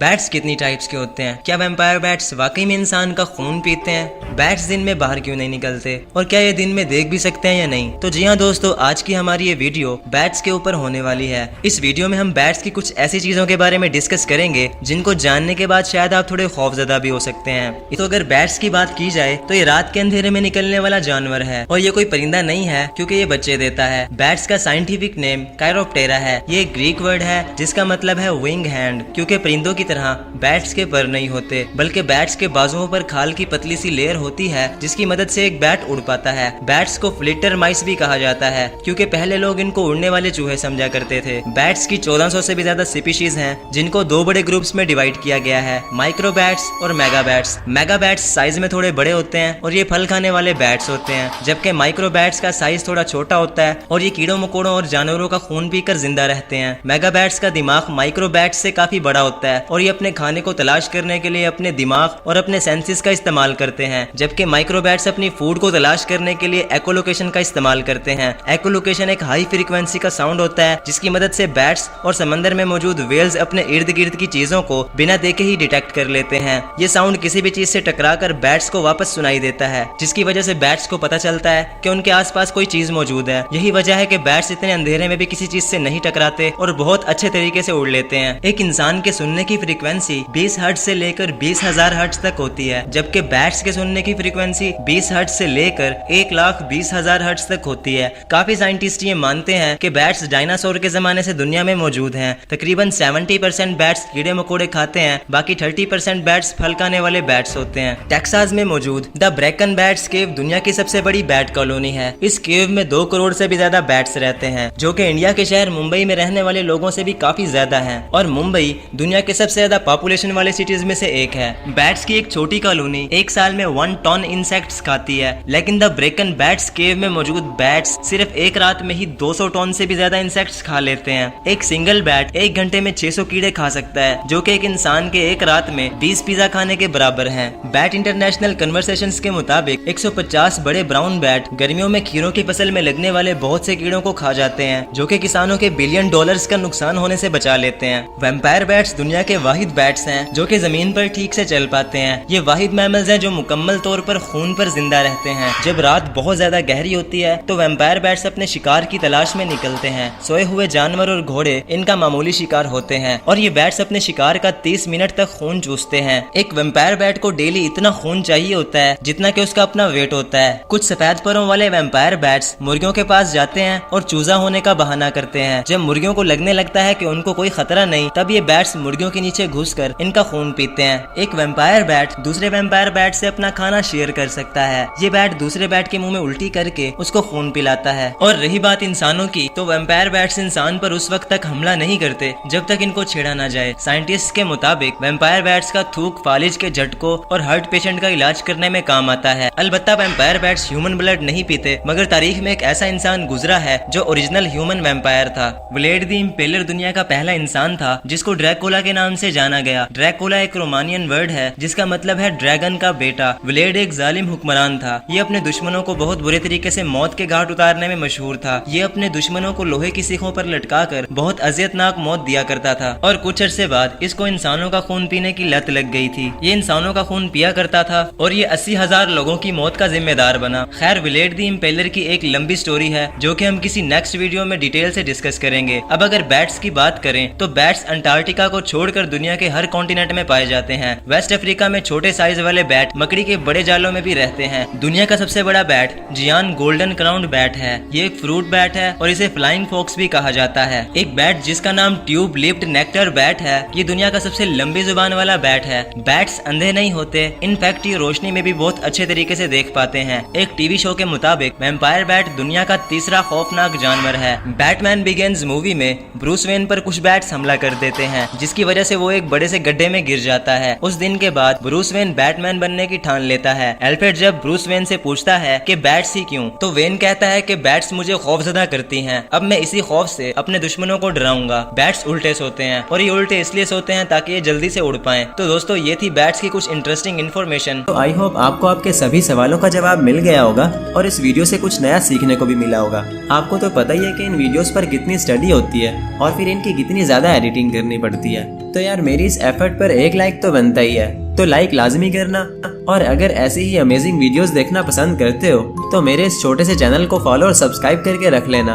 Bats कितनी types के होते हैं? क्या वैम्पायर बैट्स वाकई में इंसान का खून पीते हैं? बैट्स दिन में बाहर क्यों नहीं निकलते और क्या ये दिन में देख भी सकते हैं या नहीं? तो जी हाँ दोस्तों, आज की हमारी ये वीडियो बैट्स के ऊपर होने वाली है। इस वीडियो में हम बैट्स की कुछ ऐसी चीजों के बारे में डिस्कस करेंगे जिनको जानने के बाद शायद आप थोड़े खौफजदा भी हो सकते हैं। तो अगर बैट्स की बात की जाए तो ये रात के अंधेरे में निकलने वाला जानवर है और ये कोई परिंदा नहीं है क्योंकि ये बच्चे देता है। बैट्स का साइंटिफिक नेम कायरोप्टेरा है। ये एक ग्रीक वर्ड है जिसका मतलब है विंग हैंड, क्योंकि परिंदों की तरह बैट्स के पर नहीं होते बल्कि बैट्स के बाजुओं पर खाल की पतली सी लेयर होती है जिसकी मदद से एक बैट उड़ पाता है। बैट्स को फ्लिटर माइस भी कहा जाता है क्योंकि पहले लोग इनको उड़ने वाले चूहे समझा करते थे। बैट्स की 1400 से भी ज्यादा स्पीशीज हैं जिनको दो बड़े ग्रुप्स में डिवाइड किया गया है, माइक्रो बैट्स और mega bats. Mega bats size में थोड़े बड़े होते हैं और ये फल खाने वाले बैट्स होते हैं, जबकि माइक्रो बैट्स का साइज थोड़ा छोटा होता है और ये कीड़ों मकोड़ों और जानवरों का खून पीकर जिंदा रहते हैं। मेगा बैट्स का दिमाग माइक्रो बैट्स से काफी बड़ा होता है और ये अपने खाने को तलाश करने के लिए अपने दिमाग और अपने सेंसेस का इस्तेमाल करते हैं, जबकि माइक्रो बैट्स अपनी फूड को तलाश करने के लिए एकोलोकेशन का इस्तेमाल करते हैं। एकोलोकेशन एक हाई फ्रीक्वेंसी का साउंड होता है जिसकी मदद से बैट्स और समंदर में मौजूद वेल्स अपने इर्द गिर्द की चीजों को बिना देखे ही डिटेक्ट कर लेते हैं। ये साउंड किसी भी चीज से टकराकर बैट्स को वापस सुनाई देता है, जिसकी वजह से बैट्स को पता चलता है कि उनके आसपास कोई चीज मौजूद है। यही वजह है कि बैट्स इतने अंधेरे में भी किसी चीज से नहीं टकराते और बहुत अच्छे तरीके से उड़ लेते हैं। एक इंसान के सुनने की फ्रीक्वेंसी 20 हर्ट्ज से लेकर 20,000 हर्ट्ज तक होती है, जबकि बैट्स के सुनने की फ्रीक्वेंसी 20 हर्ट्ज से लेकर 1,20,000 हर्ट्ज तक होती है। काफी साइंटिस्ट ये मानते हैं कि बैट्स डायनासोर के जमाने से दुनिया में मौजूद हैं। तकरीबन 70% बैट्स कीड़े मकोड़े खाते हैं, बाकी 30% बैट्स फल खाने वाले बैट्स होते हैं। टेक्सास में मौजूद द ब्रेकन बैट्स केव दुनिया की सबसे बड़ी बैट कॉलोनी है। इस केव में 2 करोड़ से भी ज्यादा बैट्स रहते हैं, जो कि इंडिया के शहर मुंबई में रहने वाले लोगों से भी काफी ज्यादा हैं और मुंबई दुनिया के सबसे ज्यादा पॉपुलेशन वाले सिटीज में से एक है। बैट्स की एक छोटी कॉलोनी एक साल में 1 टन इंसेक्ट्स खाती है, लेकिन द ब्रेकन बैट्स केव में मौजूद बैट्स सिर्फ एक रात में ही 200 टन से भी ज्यादा इंसेक्ट्स खा लेते हैं। एक सिंगल बैट एक घंटे में 600 कीड़े खा सकता है, जो कि एक इंसान के एक रात में 20 पिज्जा खाने के बराबर है। बैट इंटरनेशनल कन्वर्सेशंस के मुताबिक 150 बड़े ब्राउन बैट गर्मियों में खीरों की फसल में लगने वाले बहुत से कीड़ों को खा जाते हैं, जो कि किसानों के बिलियन डॉलर्स का नुकसान होने से बचा लेते हैं। वैम्पायर बैट्स दुनिया के वाहिद बैट्स हैं जो कि जमीन पर ठीक से चल पाते हैं। ये वाहिद मैमल्स हैं जो मुकम्मल तौर पर खून पर जिंदा रहते हैं। जब रात बहुत ज्यादा गहरी होती है तो वैम्पायर बैट्स अपने शिकार की तलाश में निकलते हैं। सोए हुए जानवर और घोड़े इनका मामूली शिकार होते हैं और ये बैट्स अपने शिकार का 30 मिनट तक खून चूसते हैं। एक वैम्पायर बैट को डेली इतना खून चाहिए होता है जितना कि उसका अपना वेट होता है। कुछ सफेद परों वाले वैम्पायर बैट्स मुर्गियों के पास जाते हैं और चूजा होने का बहाना करते हैं। जब मुर्गियों को लगने लगता है कि उनको कोई खतरा नहीं, तब ये बैट्स मुर्गियों के नीचे घुसकर इनका खून पीते हैं। एक वैम्पायर बैट दूसरे वैम्पायर बैट से अपना खाना शेयर कर सकता है। ये बैट दूसरे बैट के मुंह में उल्टी करके उसको खून पिलाता है। और रही बात इंसानों की, तो वैम्पायर बैट्स इंसान पर उस वक्त तक हमला नहीं करते जब तक इनको छेड़ा ना जाए। साइंटिस्ट के मुताबिक वैम्पायर बैट्स का थूक फालिज के झटकों और हार्ट पेशेंट का इलाज करने में काम आता है। अलबत्ता वैम्पायर बैट्स ह्यूमन ब्लड नहीं पीते, मगर तारीख में एक ऐसा इंसान गुजरा है जो ओरिजिनल ह्यूमन वैम्पायर था। व्लेड द इम्पेलर दुनिया का पहला इंसान था जिसको ड्रैकुला के नाम से जाना गया। ड्रैकुला एक रोमानियन वर्ड है जिसका मतलब है ड्रैगन का बेटा। व्लेड एक जालिम हुक्मरान था। ये अपने दुश्मनों को बहुत बुरे तरीके से मौत के घाट उतारने में मशहूर था। ये अपने दुश्मनों को लोहे की सीखों पर लटकाकर बहुत अजियतनाक मौत दिया करता था और कुछ अरसे बाद इसको इंसानों का खून पीने की लत लग गई थी। ये इंसानों का खून पिया करता था और ये 80,000 लोगों की मौत का जिम्मेदार बना। खैर, व्लेड द इम्पेलर की एक लंबी स्टोरी है जो कि हम किसी नेक्स्ट वीडियो में डिटेल से डिस्कस करेंगे। अब अगर बैट्स की बात करें तो बैट्स अंटार्कटिका को छोड़कर दुनिया के हर कॉन्टिनेंट में पाए जाते हैं। वेस्ट अफ्रीका में छोटे साइज वाले बैट मकड़ी के बड़े जालों में भी रहते हैं। दुनिया का सबसे बड़ा बैट जियान गोल्डन क्राउन्ड बैट है। ये एक फ्रूट बैट है और इसे फ्लाइंग फॉक्स भी कहा जाता है। एक बैट जिसका नाम ट्यूब लिप्ड नेक्टर बैट है, ये दुनिया का सबसे लंबी जुबान वाला बैट है। बैट्स अंधे नहीं होते, इनफैक्ट ये रोशनी में भी बहुत अच्छे तरीके से देख पाते हैं। एक टीवी शो के मुताबिक वैम्पायर बैट दुनिया का तीसरा खौफनाक जानवर है। बैटमैन बिगिंस मूवी में ब्रूस वेन पर कुछ बैट्स हमला कर देते हैं, जिसकी वजह से वो एक बड़े से गड्ढे में गिर जाता है। उस दिन के बाद ब्रूस वेन बैटमैन बनने की ठान लेता है। एल्फ्रेड जब ब्रूस वेन से पूछता है कि बैट्स ही क्यों, तो वेन कहता है कि बैट्स मुझे खौफजदा करती हैं। अब मैं इसी खौफ से अपने दुश्मनों को डराऊंगा। बैट्स उल्टे सोते हैं और ये उल्टे इसलिए सोते हैं ताकि ये जल्दी से उड़ पाएं। तो दोस्तों, ये थी बैट्स की कुछ इंटरेस्टिंग इन्फॉर्मेशन। तो आई होप आपको आपके सभी सवालों का जवाब मिल गया होगा और इस वीडियो से कुछ नया सीखने को भी मिला होगा। आपको तो पता ही है कि इन वीडियोस पर कितनी स्टडी होती है और फिर इनकी कितनी ज्यादा एडिटिंग करनी पड़ती है। तो यार मेरी इस एफर्ट पर एक लाइक तो बनता ही है, तो लाइक लाजमी करना। और अगर ऐसी ही अमेजिंग वीडियोस देखना पसंद करते हो तो मेरे इस छोटे से चैनल को फॉलो और सब्सक्राइब करके रख लेना।